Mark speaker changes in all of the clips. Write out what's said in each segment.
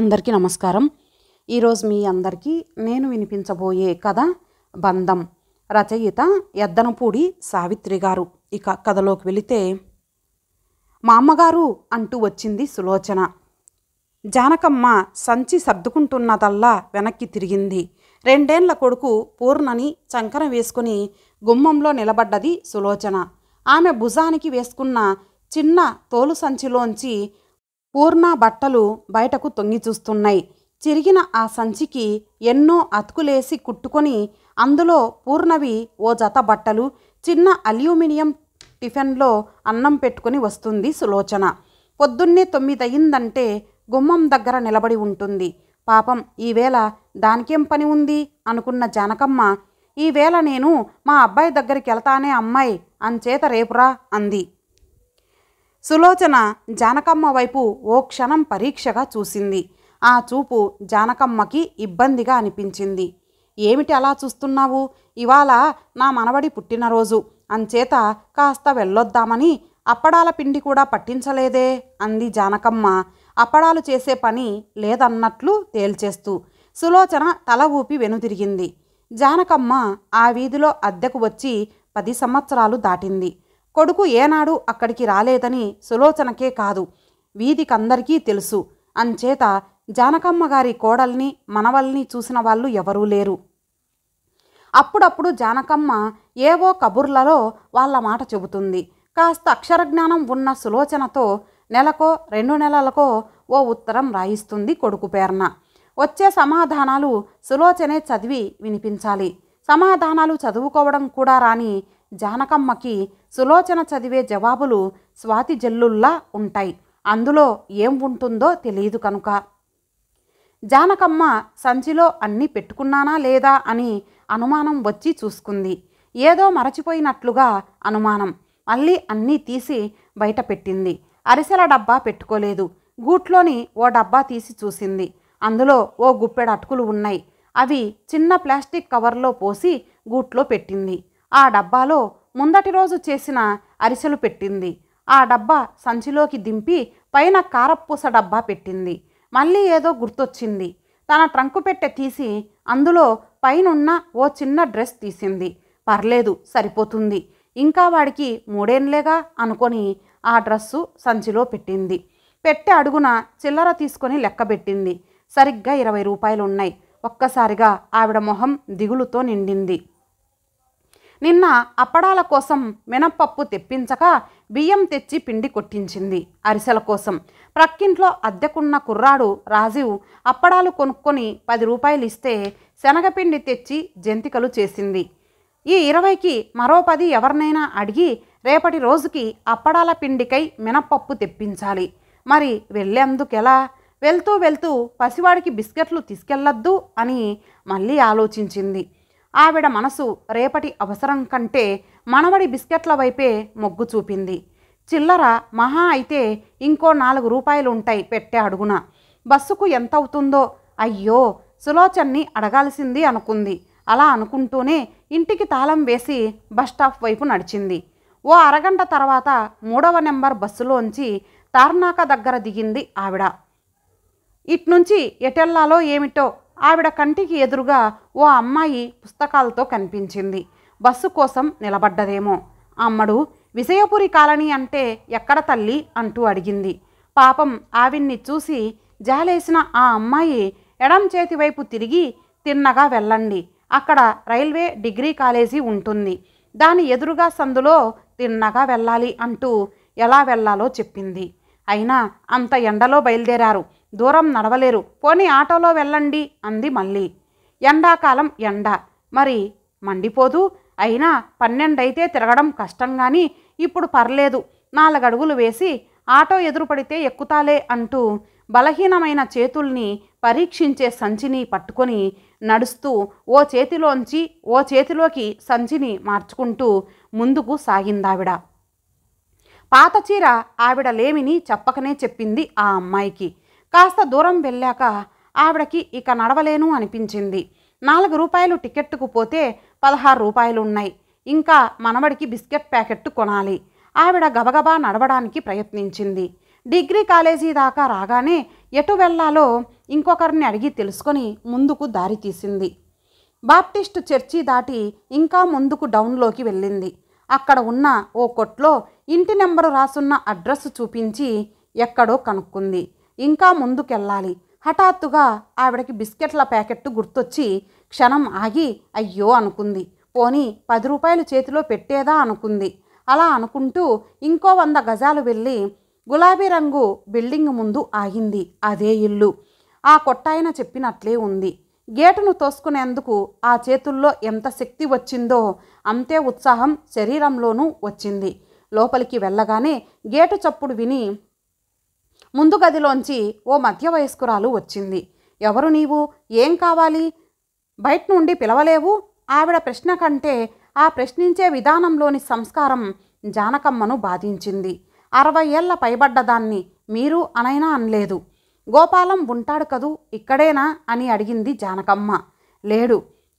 Speaker 1: అందరికీ నమస్కారం. ఈరోజు మీ అందరికీ నేను వినిపించబోయే కథ బంధం. రచయిత యద్దనపూడి సావిత్రి గారు. ఇక కథలోకి వెళితే, మా అమ్మగారు అంటూ వచ్చింది సులోచన. జానకమ్మ సంచి సర్దుకుంటున్నదల్లా వెనక్కి తిరిగింది. 2 ఏళ్ల కొడుకు పూర్ణని చంకన వేసుకుని గుమ్మంలో నిలబడ్డది సులోచన. ఆమె భుజానికి వేసుకున్న చిన్న తోలు సంచిలోంచి పూర్ణ బట్టలు బయటకు తొంగి చూస్తున్నాయి. చిరిగిన ఆ సంచికి ఎన్నో అతుకులేసి కుట్టుకొని అందులో పూర్ణవి ఓ జత బట్టలు, చిన్న అల్యూమినియం టిఫిన్లో అన్నం పెట్టుకుని వస్తుంది సులోచన. పొద్దున్నే 9 అయిందంటే గుమ్మం దగ్గర నిలబడి ఉంటుంది. పాపం ఈవేళ దానికేం పని ఉంది అనుకున్న జానకమ్మ, ఈవేళ నేను మా అబ్బాయి దగ్గరికి వెళ్తానే అమ్మాయి, అంచేత రేపురా అంది. సులోచన జానకమ్మ వైపు ఓ క్షణం పరీక్షగా చూసింది. ఆ చూపు జానకమ్మకి ఇబ్బందిగా అనిపించింది. ఏమిటి అలా చూస్తున్నావు? ఇవాళ నా మనవడి పుట్టినరోజు, అంచేత కాస్త వెళ్ళొద్దామని అప్పడాల పిండి కూడా పట్టించలేదే అంది జానకమ్మ అప్పడాలు చేసే పని లేదన్నట్లు తేల్చేస్తూ. సులోచన తల ఊపి వెనుతిరిగింది. జానకమ్మ ఆ వీధిలో అద్దెకు వచ్చి 10 సంవత్సరాలు దాటింది. కొడుకు ఏనాడు అక్కడికి రాలేదని సులోచనకే కాదు, వీధికందరికీ తెలుసు. అంచేత జానకమ్మ గారి కోడల్ని మనవల్ని చూసిన వాళ్ళు ఎవరూ లేరు. అప్పుడప్పుడు జానకమ్మ ఏవో కబుర్లలో వాళ్ళ మాట చెబుతుంది. కాస్త అక్షరజ్ఞానం ఉన్న సులోచనతో నెలకో 2 నెలలకో ఓ ఉత్తరం రాయిస్తుంది కొడుకు పేరున. వచ్చే సమాధానాలు సులోచనే చదివి వినిపించాలి. సమాధానాలు చదువుకోవడం కూడా రాని జానకమ్మకి సులోచన చదివే జవాబులు స్వాతి జల్లుల్లా ఉంటాయి. అందులో ఏం ఉంటుందో తెలియదు కనుక. జానకమ్మ సంచిలో అన్నీ పెట్టుకున్నానా లేదా అని అనుమానం వచ్చి చూసుకుంది. ఏదో మరచిపోయినట్లుగా అనుమానం. మళ్ళీ అన్నీ తీసి బయట పెట్టింది. అరిసెల డబ్బా పెట్టుకోలేదు. గూట్లోని ఓ డబ్బా తీసి చూసింది. అందులో ఓ గుప్పెడు అటుకులు ఉన్నాయి. అవి చిన్న ప్లాస్టిక్ కవర్లో పోసి గూట్లో పెట్టింది. ఆ డబ్బాలో ముందటి రోజు చేసిన అరిసెలు పెట్టింది. ఆ డబ్బా సంచిలోకి దింపి పైన కారప్పూస డబ్బా పెట్టింది. మళ్ళీ ఏదో గుర్తొచ్చింది. తన ట్రంకు పెట్టె తీసి అందులో పైనున్న ఓ చిన్న డ్రెస్ తీసింది. పర్లేదు, సరిపోతుంది, ఇంకా వాడికి 3 ఏళ్లేగా అనుకొని ఆ డ్రస్సు సంచిలో పెట్టింది. పెట్టె అడుగున చిల్లర తీసుకొని లెక్కబెట్టింది. సరిగ్గా 20 రూపాయలు ఉన్నాయి. ఒక్కసారిగా ఆవిడ మొహం దిగులుతో నిండింది. నిన్న అప్పడాల కోసం మినప్పప్పు తెప్పించక బియ్యం తెచ్చి పిండి కొట్టించింది అరిసెల కోసం. ప్రక్కింట్లో అద్దెకున్న కుర్రాడు రాజీవ్ అప్పడాలు కొనుక్కొని 10 రూపాయలు ఇస్తే శనగపిండి తెచ్చి జంతికలు చేసింది. ఈ 20కి మరో 10 ఎవరినైనా అడిగి రేపటి రోజుకి అప్పడాల పిండికై మినప్పప్పు తెప్పించాలి. మరి వెళ్ళేందుకెలా? వెళ్తూ వెళ్తూ పసివాడికి బిస్కెట్లు తీసుకెళ్లొద్దు అని మళ్ళీ ఆలోచించింది. ఆవిడ మనసు రేపటి అవసరం కంటే మనవడి బిస్కెట్ల వైపే మొగ్గు చూపింది. చిల్లర మహా అయితే ఇంకో 4 రూపాయలు ఉంటాయి పెట్టే అడుగున. బస్సుకు ఎంత అవుతుందో? అయ్యో, సులోచన్ని అడగాల్సింది అనుకుంది. అలా అనుకుంటూనే ఇంటికి తాళం వేసి బస్టాప్ వైపు నడిచింది. ఓ అరగంట తర్వాత 3వ నెంబర్ బస్సులోంచి తార్నాక దగ్గర దిగింది ఆవిడ. ఇట్నుంచి ఎటెల్లాలో ఏమిటో ఆవిడ కంటికి ఎదురుగా ఓ అమ్మాయి పుస్తకాలతో కనిపించింది. బస్సు కోసం నిలబడ్డదేమో. అమ్మడు, విజయపురి కాలనీ అంటే ఎక్కడ తల్లి అంటూ అడిగింది. పాపం ఆవిడ్ని చూసి జాలేసిన ఆ అమ్మాయి ఎడం చేతి వైపు తిరిగి, తిన్నగా వెళ్ళండి, అక్కడ రైల్వే డిగ్రీ కాలేజీ ఉంటుంది, దాని ఎదురుగా సందులో తిన్నగా వెళ్ళాలి అంటూ ఎలా వెళ్ళాలో చెప్పింది. అయినా అంత ఎండలో బయలుదేరారు, దూరం నడవలేరు, పోనీ ఆటోలో వెళ్ళండి అంది మళ్ళీ. ఎండాకాలం ఎండ, మరి మండిపోదు? అయినా 12 అయితే తిరగడం కష్టం కానీ ఇప్పుడు పర్లేదు, 4 అడుగులు వేసి ఆటో ఎదురుపడితే ఎక్కుతాలే అంటూ బలహీనమైన చేతుల్ని పరీక్షించే సంచిని పట్టుకొని నడుస్తూ ఓ చేతిలోంచి ఓ చేతిలోకి సంచిని మార్చుకుంటూ ముందుకు సాగిందావిడ. పాత చీర ఆవిడ లేమిని చెప్పకనే చెప్పింది ఆ అమ్మాయికి. కాస్త దూరం వెళ్ళాక ఆవిడకి ఇక నడవలేను అనిపించింది. 4 రూపాయలు టికెట్టుకు పోతే 16 రూపాయలు ఉన్నాయి. ఇంకా మనవడికి బిస్కెట్ ప్యాకెట్టు కొనాలి. ఆవిడ గబగబా నడవడానికి ప్రయత్నించింది. డిగ్రీ కాలేజీ దాకా రాగానే ఎటు వెళ్ళాలో ఇంకొకరిని అడిగి తెలుసుకొని ముందుకు దారి తీసింది. బాప్టిస్ట్ చర్చి దాటి ఇంకా ముందుకు డౌన్లోకి వెళ్ళింది. అక్కడ ఉన్న ఓ కొట్లో ఇంటి నెంబరు రాసున్న అడ్రస్ చూపించి ఎక్కడో కనుక్కుంది. ఇంకా ముందుకెళ్ళాలి. హఠాత్తుగా ఆవిడకి బిస్కెట్ల ప్యాకెట్టు గుర్తొచ్చి క్షణం ఆగి అయ్యో అనుకుంది. పోనీ 10 రూపాయలు చేతిలో పెట్టేదా అనుకుంది. అలా అనుకుంటూ ఇంకో 100 గజాలు వెళ్ళి గులాబీ రంగు బిల్డింగ్ ముందు ఆగింది. అదే ఇల్లు. ఆ కొట్టాయన చెప్పినట్లే ఉంది. గేటును తోసుకునేందుకు ఆ చేతుల్లో ఎంత శక్తి వచ్చిందో అంతే ఉత్సాహం శరీరంలోనూ వచ్చింది. లోపలికి వెళ్ళగానే గేటు చప్పుడు విని ముందు గదిలోంచి ఓ మధ్య వయస్కురాలు వచ్చింది. ఎవరు నీవు? ఏం కావాలి? బయట నుండి పిలవలేవు? ఆవిడ ప్రశ్న కంటే ఆ ప్రశ్నించే విధానంలోని సంస్కారం జానకమ్మను బాధించింది. 60 ఏళ్ల పైబడ్డదాన్ని మీరు అనైనా అనలేదు. గోపాలం ఉంటాడు కదూ, ఇక్కడేనా అని అడిగింది జానకమ్మ. లేడు.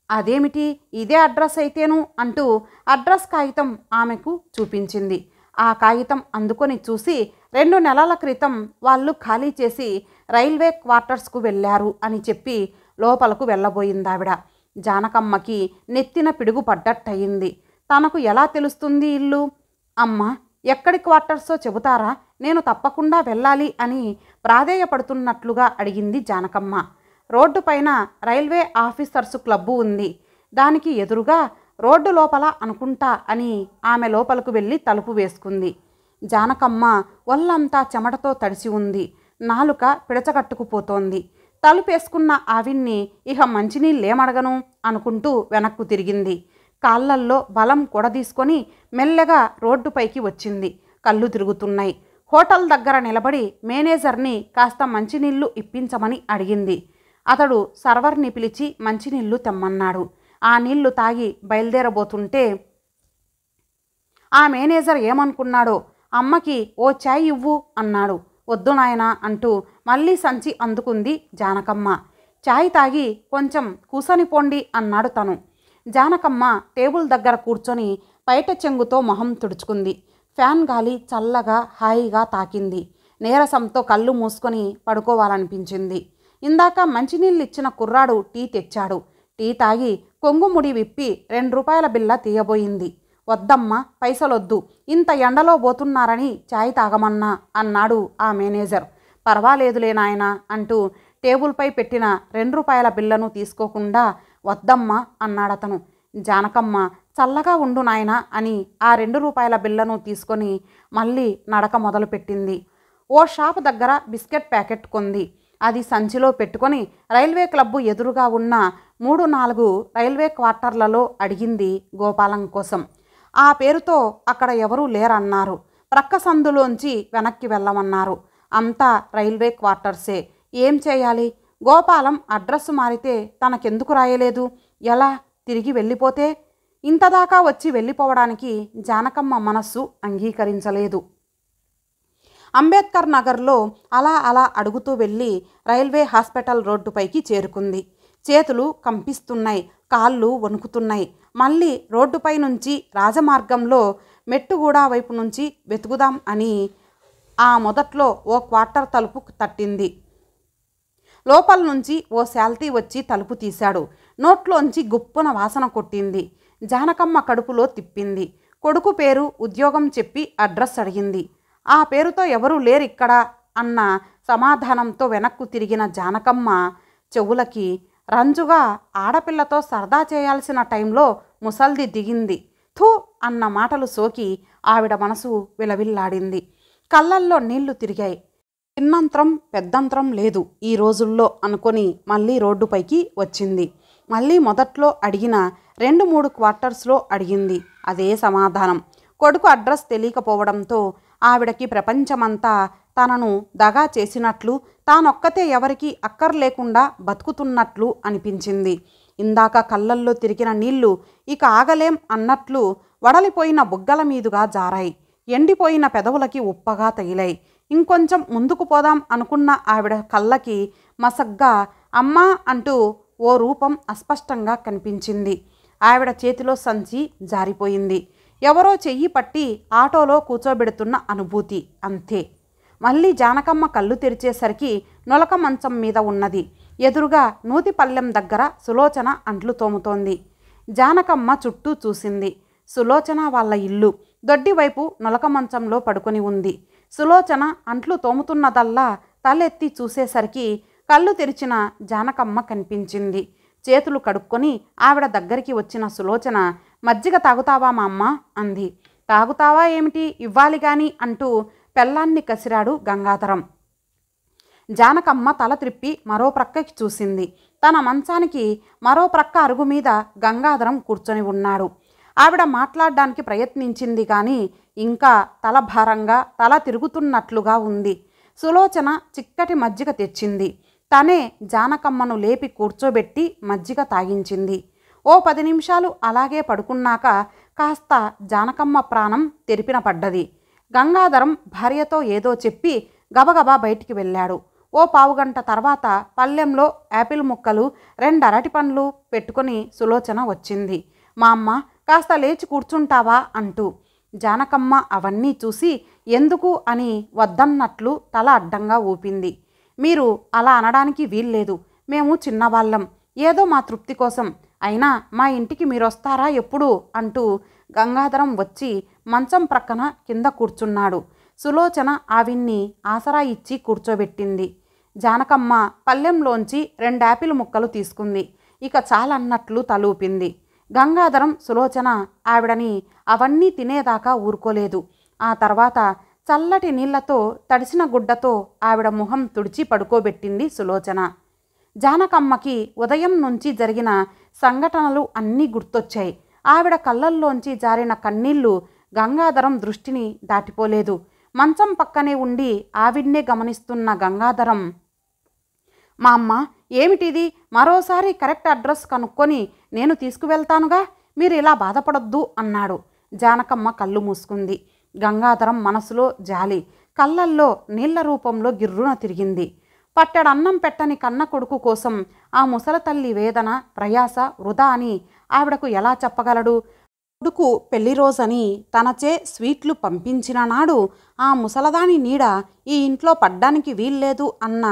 Speaker 1: అదేమిటి, ఇదే అడ్రస్ అయితేను అంటూ అడ్రస్ కాగితం ఆమెకు చూపించింది. ఆ కాగితం అందుకొని చూసి 2 నెలల క్రితం వాళ్ళు ఖాళీ చేసి రైల్వే క్వార్టర్స్కు వెళ్ళారు అని చెప్పి లోపలకు వెళ్ళబోయిందావిడ. జానకమ్మకి నెత్తిన పిడుగు పడ్డట్టయింది. తనకు ఎలా తెలుస్తుంది ఇల్లు? అమ్మ, ఎక్కడి క్వార్టర్సో చెబుతారా? నేను తప్పకుండా వెళ్ళాలి అని ప్రాధేయపడుతున్నట్లుగా అడిగింది జానకమ్మ. రోడ్డు పైన రైల్వే ఆఫీసర్సు క్లబ్బు ఉంది. దానికి ఎదురుగా రోడ్డు లోపల అనుకుంటా అని ఆమె లోపలకు వెళ్ళి తలుపు వేసుకుంది. జానకమ్మ ఒళ్ళంతా చెమటతో తడిసి ఉంది. నాలుక పిడచగట్టుకుపోతోంది. తలుపేసుకున్న ఆవిడ్ని ఇహ మంచినీళ్ళేమడగను అనుకుంటూ వెనక్కు తిరిగింది. కాళ్ళల్లో బలం కూడదీసుకొని మెల్లగా రోడ్డుపైకి వచ్చింది. కళ్ళు తిరుగుతున్నాయి. హోటల్ దగ్గర నిలబడి మేనేజర్ని కాస్త మంచినీళ్లు ఇప్పించమని అడిగింది. అతడు సర్వర్ని పిలిచి మంచినీళ్లు తెమ్మన్నాడు. ఆ నీళ్లు తాగి బయలుదేరబోతుంటే ఆ మేనేజర్ ఏమనుకున్నాడో, అమ్మకి ఓ చాయ్ ఇవ్వు అన్నాడు. వద్దు నాయనా అంటూ మళ్ళీ సంచి అందుకుంది జానకమ్మ. చాయ్ తాగి కొంచెం కూసని పోండి అన్నాడు తను. జానకమ్మ టేబుల్ దగ్గర కూర్చొని పైట చెంగుతో మొహం తుడుచుకుంది. ఫ్యాన్ గాలి చల్లగా హాయిగా తాకింది. నీరసంతో కళ్ళు మూసుకొని పడుకోవాలనిపించింది. ఇందాక మంచినీళ్ళు ఇచ్చిన కుర్రాడు టీ తెచ్చాడు. టీ తాగి కొంగుముడి విప్పి 2 రూపాయల బిల్ల తీయబోయింది. వద్దమ్మా, పైసలొద్దు, ఇంత ఎండలో పోతున్నారని చాయ్ తాగమన్నా అన్నాడు ఆ మేనేజర్. పర్వాలేదులే నాయనా అంటూ టేబుల్పై పెట్టిన 2 రూపాయల బిల్లను తీసుకోకుండా వద్దమ్మా అన్నాడతను. జానకమ్మ చల్లగా ఉండు నాయనా అని ఆ 2 రూపాయల బిల్లను తీసుకొని మళ్ళీ నడక మొదలుపెట్టింది. ఓ షాప్ దగ్గర బిస్కెట్ ప్యాకెట్ కొంది. అది సంచిలో పెట్టుకొని రైల్వే క్లబ్బు ఎదురుగా ఉన్న 3-4 రైల్వే క్వార్టర్లలో అడిగింది గోపాలం కోసం. ఆ పేరుతో అక్కడ ఎవరూ లేరన్నారు. ప్రక్క సందులోంచి వెనక్కి వెళ్ళమన్నారు. అంతా రైల్వే క్వార్టర్సే. ఏం చేయాలి? గోపాలం అడ్రస్సు మారితే తనకెందుకు రాయలేదు? ఎలా తిరిగి వెళ్ళిపోతే? ఇంతదాకా వచ్చి వెళ్ళిపోవడానికి జానకమ్మ మనస్సు అంగీకరించలేదు. అంబేద్కర్ నగర్లో అలా అడుగుతూ వెళ్ళి రైల్వే హాస్పిటల్ రోడ్డుపైకి చేరుకుంది. చేతులు కంపిస్తున్నాయి, కాళ్ళు వణుకుతున్నాయి. మళ్ళీ రోడ్డుపై నుంచి రాజమార్గంలో మెట్టుగూడ వైపు నుంచి వెతుకుదాం అని ఆ మొదట్లో ఓ క్వార్టర్ తలుపు తట్టింది. లోపల నుంచి ఓ శాల్తీ వచ్చి తలుపు తీశాడు. నోట్లోంచి గుప్పున వాసన కొట్టింది. జానకమ్మ కడుపులో తిప్పింది. కొడుకు పేరు, ఉద్యోగం చెప్పి అడ్రస్ అడిగింది. ఆ పేరుతో ఎవరూ లేరిక్కడ అన్న సమాధానంతో వెనక్కు తిరిగిన జానకమ్మ చెవులకి రంజుగా ఆడపిల్లతో సరదా చేయాల్సిన టైంలో ముసల్ది దిగింది. థూ అన్న మాటలు సోకి ఆవిడ మనసు విలవిల్లాడింది. కళ్ళల్లో నీళ్లు తిరిగాయి. చిన్నంత్రం పెద్దంత్రం లేదు ఈ రోజుల్లో అనుకొని మళ్ళీ రోడ్డుపైకి వచ్చింది. మళ్ళీ మొదట్లో అడిగిన 2-3 క్వార్టర్స్లో అడిగింది. అదే సమాధానం. కొడుకు అడ్రస్ తెలియకపోవడంతో ఆవిడకి ప్రపంచమంతా తనను దగా చేసినట్లు, తానొక్కతే ఎవరికి అక్కర్లేకుండా బతుకుతున్నట్లు అనిపించింది. ఇందాక కళ్ళల్లో తిరిగిన నీళ్లు ఇక ఆగలేం అన్నట్లు వడలిపోయిన బుగ్గల మీదుగా జారాయి. ఎండిపోయిన పెదవులకి ఉప్పగా తగిలాయి. ఇంకొంచెం ముందుకు పోదాం అనుకున్న ఆవిడ కళ్ళకి మసగ్గా అమ్మా అంటూ ఓ రూపం అస్పష్టంగా కనిపించింది. ఆవిడ చేతిలో సంచి జారిపోయింది. ఎవరో చెయ్యి పట్టి ఆటోలో కూర్చోబెడుతున్న అనుభూతి. అంతే. మళ్ళీ జానకమ్మ కళ్ళు తెరిచేసరికి నొలక మంచం మీద ఉన్నది. ఎదురుగా నూతి పళ్ళెం దగ్గర సులోచన అంట్లు తోముతోంది. జానకమ్మ చుట్టూ చూసింది. సులోచన వాళ్ళ ఇల్లు దొడ్డివైపు నొలక మంచంలో పడుకొని ఉంది. సులోచన అంట్లు తోముతున్నదల్లా తలెత్తి చూసేసరికి కళ్ళు తెరిచిన జానకమ్మ కనిపించింది. చేతులు కడుక్కొని ఆవిడ దగ్గరికి వచ్చిన సులోచన, మజ్జిగ తాగుతావా మా అమ్మ అంది. తాగుతావా ఏమిటి, ఇవ్వాలి గాని అంటూ పెళ్ళాన్ని కసిరాడు గంగాధరం. జానకమ్మ తల త్రిప్పి మరో ప్రక్కకి చూసింది. తన మంచానికి మరో ప్రక్క అరుగు మీద గంగాధరం కూర్చొని ఉన్నాడు. ఆవిడ మాట్లాడడానికి ప్రయత్నించింది కానీ ఇంకా తల భారంగా తల తిరుగుతున్నట్లుగా ఉంది. సులోచన చిక్కటి మజ్జిగ తెచ్చింది. తనే జానకమ్మను లేపి కూర్చోబెట్టి మజ్జిగ తాగించింది. ఓ 10 నిమిషాలు అలాగే పడుకున్నాక కాస్త జానకమ్మ ప్రాణం తెరిపిన పడ్డది. గంగాధరం భార్యతో ఏదో చెప్పి గబగబా బయటికి వెళ్ళాడు. ఓ పావుగంట తర్వాత పళ్ళెంలో యాపిల్ ముక్కలు 2 అరటి పండ్లు పెట్టుకొని సులోచన వచ్చింది. మా అమ్మ కాస్త లేచి కూర్చుంటావా అంటూ. జానకమ్మ అవన్నీ చూసి ఎందుకు అని వద్దన్నట్లు తల అడ్డంగా ఊపింది. మీరు అలా అనడానికి వీల్లేదు, మేము చిన్నవాళ్ళం, ఏదో మా తృప్తి కోసం, అయినా మా ఇంటికి మీరొస్తారా ఎప్పుడు అంటూ గంగాధరం వచ్చి మంచం ప్రక్కన కింద కూర్చున్నాడు. సులోచన ఆవిన్ని ఆసరా ఇచ్చి కూర్చోబెట్టింది. జానకమ్మ పళ్ళెంలోంచి 2 యాపిల్ ముక్కలు తీసుకుంది. ఇక చాలన్నట్లు తలూపింది. గంగాధరం సులోచన ఆవిడని అవన్నీ తినేదాకా ఊరుకోలేదు. ఆ తర్వాత చల్లటి నీళ్లతో తడిసిన గుడ్డతో ఆవిడ ముఖం తుడిచి పడుకోబెట్టింది సులోచన. జానకమ్మకి ఉదయం నుంచి జరిగిన సంఘటనలు అన్నీ గుర్తొచ్చాయి. ఆవిడ కళ్ళల్లోంచి జారిన కన్నీళ్లు గంగాధరం దృష్టిని దాటిపోలేదు. మంచం పక్కనే ఉండి ఆవిడ్నే గమనిస్తున్న గంగాధరం, మా అమ్మ ఏమిటిది, మరోసారి కరెక్ట్ అడ్రస్ కనుక్కొని నేను తీసుకువెళ్తానుగా, మీరు ఇలా బాధపడొద్దు అన్నాడు. జానకమ్మ కళ్ళు మూసుకుంది. గంగాధరం మనసులో జాలి, కళ్ళల్లో నీళ్ల రూపంలో గిర్రున తిరిగింది. పట్టెడన్నం పెట్టని కన్న కొడుకు కోసం ఆ ముసలతల్లి వేదన ప్రయాస వృధా అని ఆవిడకు ఎలా చెప్పగలడు? కొడుకు పెళ్లి రోజని తనచే స్వీట్లు పంపించిన నాడు ఆ ముసలదాని నీడ ఈ ఇంట్లో పడ్డానికి వీల్లేదు అన్న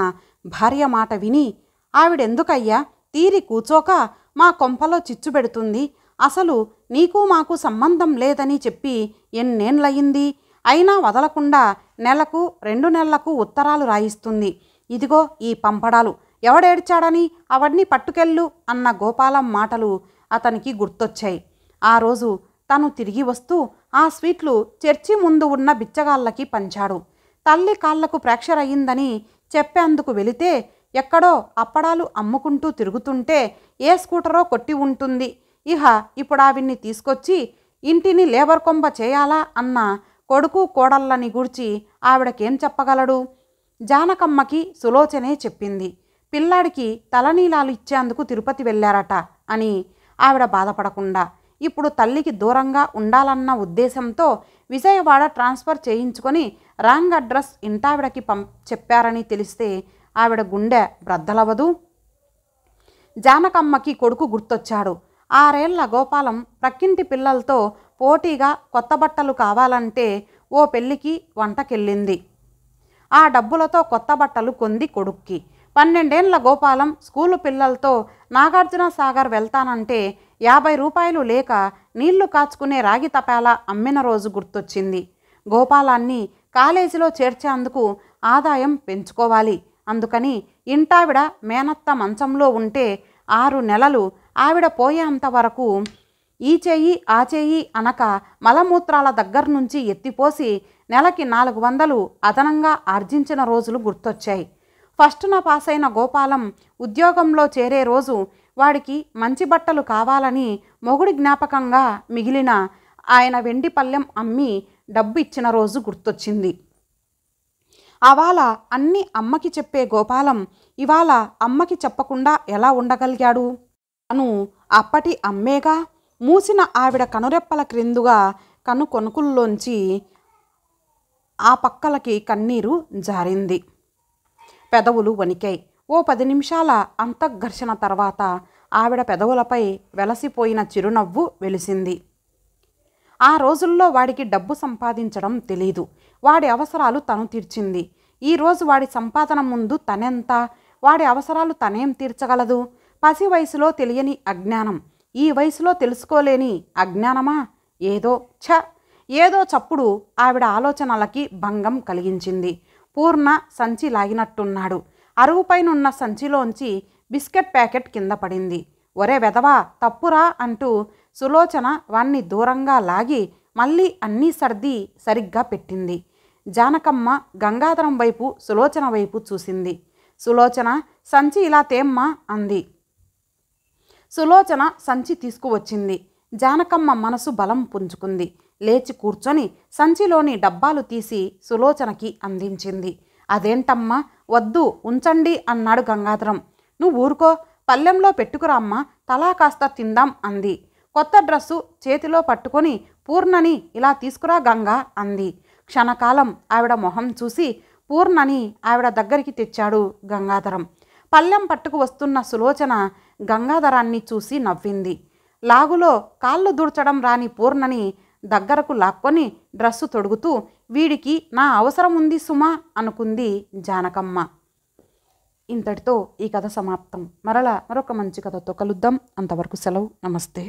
Speaker 1: భార్య మాట విని ఆవిడెందుకయ్యా తీరి కూచోక మా కొంపలో చిచ్చు పెడుతుంది, అసలు నీకు మాకు సంబంధం లేదని చెప్పి ఎన్నేళ్ళయింది, అయినా వదలకుండా నెలకు 2 నెలలకు ఉత్తరాలు రాయిస్తుంది. ఇదిగో ఈ పంపడాలు, ఎవడేడ్చాడని అవన్నీ పట్టుకెళ్ళు అన్న గోపాలం మాటలు అతనికి గుర్తొచ్చాయి. ఆ రోజు తను తిరిగి వస్తూ ఆ స్వీట్లు చర్చి ముందు ఉన్న బిచ్చగాళ్ళకి పంచాడు. తల్లి కాళ్లకు ఫ్రాక్చర్ అయ్యిందని చెప్పేందుకు వెళితే ఎక్కడో అప్పడాలు అమ్ముకుంటూ తిరుగుతుంటే ఏ స్కూటరో కొట్టి ఉంటుంది. ఇప్పుడు ఆవిడ్ని తీసుకొచ్చి ఇంటిని లేబర్ కొంబ చేయాలా అన్న కొడుకు కోడళ్ళని గూర్చి ఆవిడకేం చెప్పగలడు? జానకమ్మకి సులోచనే చెప్పింది. పిల్లాడికి తలనీలాలు ఇచ్చేందుకు తిరుపతి వెళ్ళారట అని. ఆవిడ బాధపడకుండా ఇప్పుడు తల్లికి దూరంగా ఉండాలన్న ఉద్దేశంతో విజయవాడ ట్రాన్స్ఫర్ చేయించుకొని రాంగ్ అడ్రస్ ఇంటావిడకి చెప్పారని తెలిస్తే ఆవిడ గుండె బ్రద్దలవదు. జానకమ్మకి కొడుకు గుర్తొచ్చాడు. 6 ఏళ్ల గోపాలం ప్రక్కింటి పిల్లలతో పోటీగా కొత్త బట్టలు కావాలంటే ఓ పెళ్ళికి వంటకెళ్ళింది. ఆ డబ్బులతో కొత్త బట్టలు కొంది కొడుక్కి. 12 ఏళ్ల గోపాలం స్కూలు పిల్లలతో నాగార్జున సాగర్ వెళ్తానంటే 50 రూపాయలు లేక నీళ్లు కాచుకునే రాగి తపాలా అమ్మిన రోజు గుర్తొచ్చింది. గోపాలాన్ని కాలేజీలో చేర్చేందుకు ఆదాయం పెంచుకోవాలి. అందుకని ఇంటావిడ మేనత్త మంచంలో ఉంటే 6 నెలలు ఆవిడ పోయేంత వరకు ఈ చెయ్యి ఆ చెయ్యి అనక మలమూత్రాల దగ్గర నుంచి ఎత్తిపోసి నెలకి 400 అదనంగా ఆర్జించిన రోజులు గుర్తొచ్చాయి. ఫస్టున పాసైన గోపాలం ఉద్యోగంలో చేరే రోజు వాడికి మంచి బట్టలు కావాలని మొగుడి జ్ఞాపకంగా మిగిలిన ఆయన వెండి పళ్ళెం అమ్మి డబ్బు ఇచ్చిన రోజు గుర్తొచ్చింది. అవాళ అన్నీ అమ్మకి చెప్పే గోపాలం ఇవాళ అమ్మకి చెప్పకుండా ఎలా ఉండగలిగాడు? తను అప్పటి అమ్మేగా. మూసిన ఆవిడ కనురెప్పల క్రిందుగా కను కొనుకుల్లోంచి ఆ పక్కలకి కన్నీరు జారింది. పెదవులు వణికాయి. ఓ 10 నిమిషాల అంతఃఘర్షణ తర్వాత ఆవిడ పెదవులపై వెలసిపోయిన చిరునవ్వు వెలిసింది. ఆ రోజుల్లో వాడికి డబ్బు సంపాదించడం తెలీదు. వాడి అవసరాలు తను తీర్చింది. ఈరోజు వాడి సంపాదన ముందు తనెంత, వాడి అవసరాలు తనేం తీర్చగలదు? పసి వయసులో తెలియని అజ్ఞానం, ఈ వయసులో తెలుసుకోలేని అజ్ఞానమా? ఏదో చప్పుడు ఆవిడ ఆలోచనలకి భంగం కలిగించింది. పూర్ణ సంచి లాగినట్టున్నాడు. అరుగుపైనున్న సంచిలోంచి బిస్కెట్ ప్యాకెట్ కింద పడింది. ఒరే వెధవా, తప్పురా అంటూ సులోచన వాణ్ణి దూరంగా లాగి మళ్ళీ అన్నీ సర్ది సరిగ్గా పెట్టింది. జానకమ్మ గంగాధరం వైపు, సులోచన వైపు చూసింది. సులోచన, సంచి ఇలా తేమ్మా అంది. సులోచన సంచి తీసుకువచ్చింది. జానకమ్మ మనసు బలం పుంజుకుంది. లేచి కూర్చొని సంచిలోని డబ్బాలు తీసి సులోచనకి అందించింది. అదేంటమ్మా, వద్దు ఉంచండి అన్నాడు గంగాధరం. నువ్వు ఊరుకో, పల్లెంలో పెట్టుకురామ్మా, తలా కాస్త తిందాం అంది. కొత్త డ్రస్సు చేతిలో పట్టుకొని పూర్ణని ఇలా తీసుకురా గంగా అంది. క్షణకాలం ఆవిడ మొహం చూసి పూర్ణని ఆవిడ దగ్గరికి తెచ్చాడు గంగాధరం. పల్లెం పట్టుకు వస్తున్న సులోచన గంగాధరాన్ని చూసి నవ్వింది. లాగులో కాళ్ళు దూడ్చడం రాని పూర్ణని దగ్గరకు లాక్కొని డ్రస్సు తొడుగుతూ, వీడికి నా అవసరం ఉంది సుమా అనుకుంది జానకమ్మ. ఇంతటితో ఈ కథ సమాప్తం. మరొక మంచి కథతో కలుద్దాం. అంతవరకు సెలవు. నమస్తే.